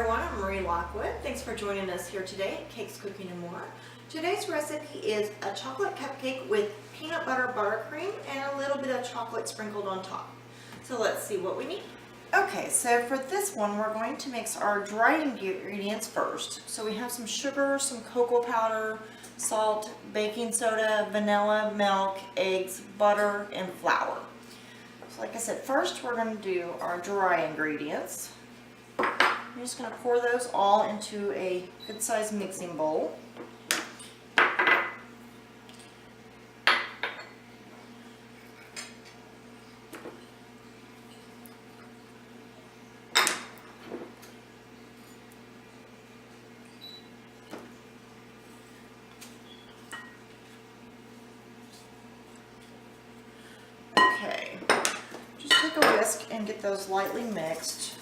everyone, I'm Marie Lockwood. Thanks for joining us here today at Cakes, Cooking, and More. Today's recipe is a chocolate cupcake with peanut butter buttercream and a little bit of chocolate sprinkled on top. So let's see what we need. Okay, so for this one we're going to mix our dry ingredients first. So we have some sugar, some cocoa powder, salt, baking soda, vanilla, milk, eggs, butter, and flour. So like I said, first we're going to do our dry ingredients. I'm just going to pour those all into a good-sized mixing bowl. Okay, just take a whisk and get those lightly mixed.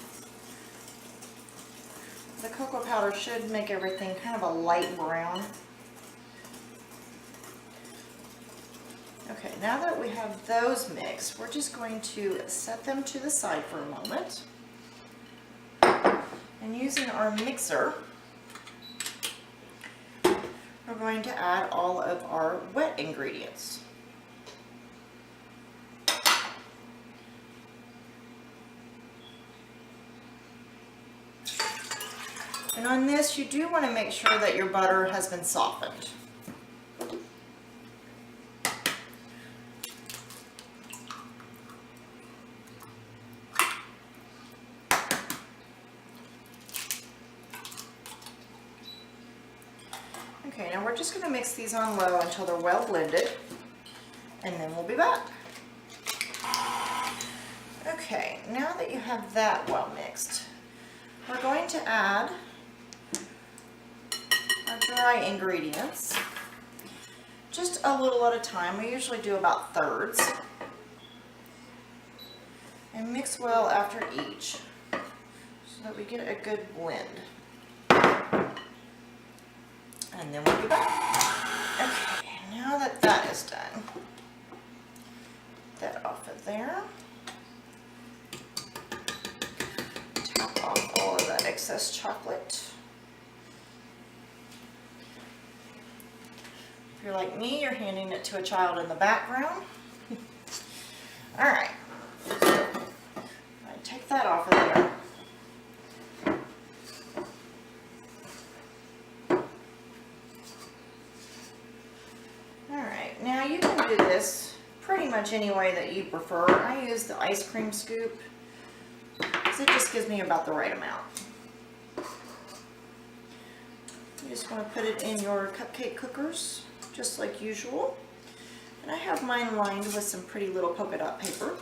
The cocoa powder should make everything kind of a light brown. Okay, now that we have those mixed, we're just going to set them to the side for a moment. And using our mixer, we're going to add all of our wet ingredients. And on this, you do want to make sure that your butter has been softened. Okay, now we're just going to mix these on low until they're well blended, and then we'll be back. Okay, now that you have that well mixed, we're going to add our dry ingredients, just a little at a time. We usually do about thirds, and mix well after each so that we get a good blend. And then we'll be back. Okay, now that that is done, get that off of there. Tap off all of that excess chocolate. If you're like me, you're handing it to a child in the background. All right, take that off of there. All right, now you can do this pretty much any way that you prefer. I use the ice cream scoop because it just gives me about the right amount. You just want to put it in your cupcake cookers, just like usual. And I have mine lined with some pretty little polka dot paper.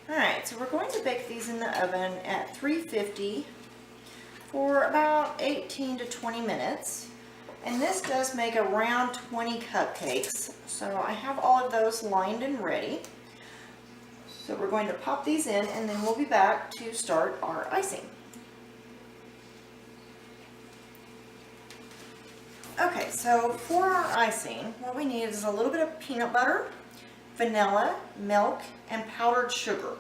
Alright, so we're going to bake these in the oven at 350 for about 18 to 20 minutes. And this does make around 20 cupcakes. So I have all of those lined and ready. So we're going to pop these in, and then we'll be back to start our icing. Okay, so for our icing, what we need is a little bit of peanut butter, vanilla, milk, and powdered sugar.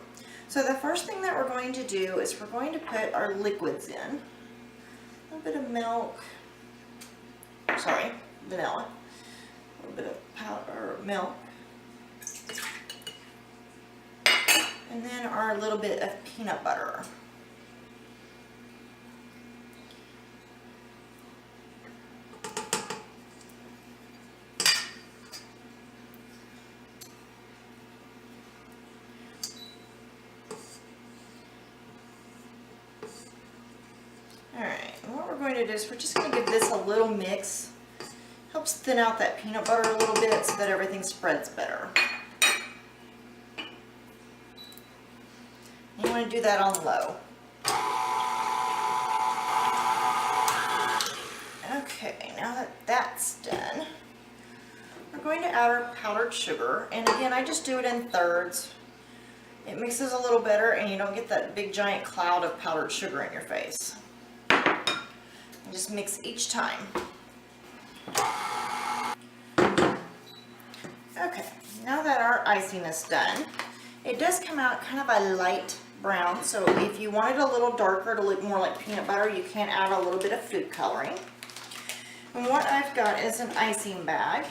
So the first thing that we're going to do is we're going to put our liquids in. A little bit of milk, sorry, vanilla, a little bit of powder, milk, and then our little bit of peanut butter. Going to do is we're just going to give this a little mix. Helps thin out that peanut butter a little bit so that everything spreads better. You want to do that on low. Okay, now that that's done, we're going to add our powdered sugar, and again I just do it in thirds. It mixes a little better and you don't get that big giant cloud of powdered sugar in your face. Just mix each time. Okay, now that our icing is done, it does come out kind of a light brown. So if you want it a little darker to look more like peanut butter, you can add a little bit of food coloring. And what I've got is an icing bag,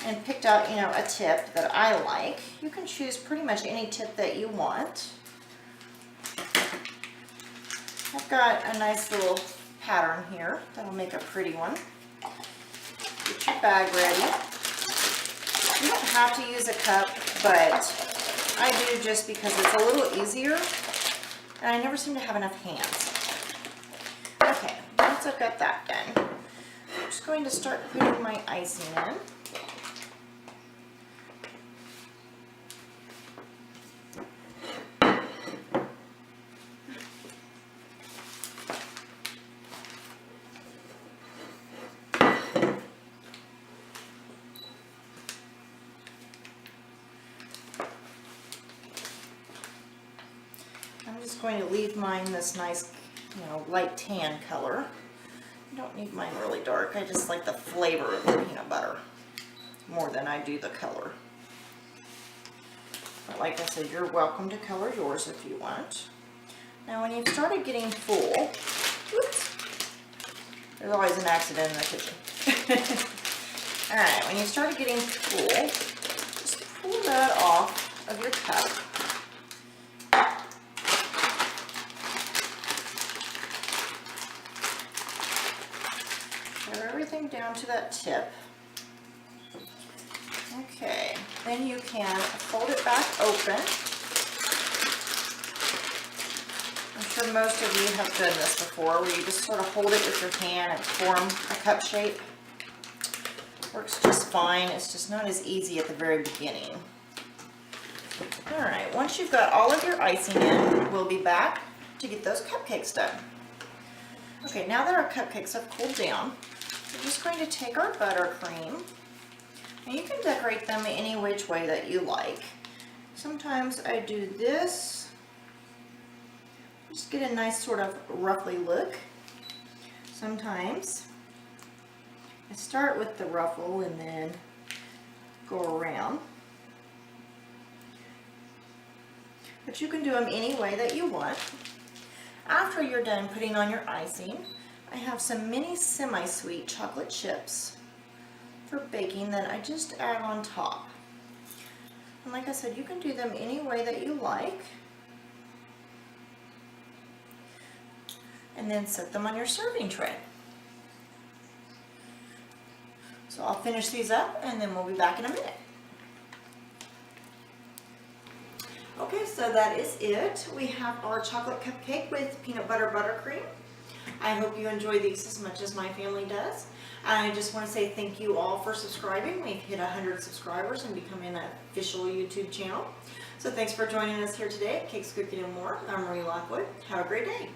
and picked out, you know, a tip that I like. You can choose pretty much any tip that you want. I've got a nice little pattern here that'll make a pretty one. Get your bag ready. You don't have to use a cup, but I do just because it's a little easier, and I never seem to have enough hands. Okay, once I've got that done, I'm just going to start putting my icing in. I'm just going to leave mine this nice, you know, light tan color. I don't need mine really dark. I just like the flavor of the peanut butter more than I do the color. But like I said, you're welcome to color yours if you want. Now when you've started getting full, whoops, there's always an accident in the kitchen. Alright, when you started getting full, just pull that off of your cup. Everything down to that tip. Okay, then you can fold it back open. I'm sure most of you have done this before, where you just sort of hold it with your hand and form a cup shape. Works just fine. It's just not as easy at the very beginning. Alright, once you've got all of your icing in, we'll be back to get those cupcakes done. Okay, now that our cupcakes have cooled down, we're just going to take our buttercream, and you can decorate them any which way that you like. Sometimes I do this, just get a nice sort of ruffly look. Sometimes I start with the ruffle and then go around. But you can do them any way that you want. After you're done putting on your icing, I have some mini semi-sweet chocolate chips for baking that I just add on top. And like I said, you can do them any way that you like. And then set them on your serving tray. So I'll finish these up and then we'll be back in a minute. Okay, so that is it. We have our chocolate cupcake with peanut butter buttercream. I hope you enjoy these as much as my family does. I just want to say thank you all for subscribing. We've hit 100 subscribers and becoming an official YouTube channel. So thanks for joining us here today at Cakes, Cooking, and More. I'm Marie Lockwood. Have a great day.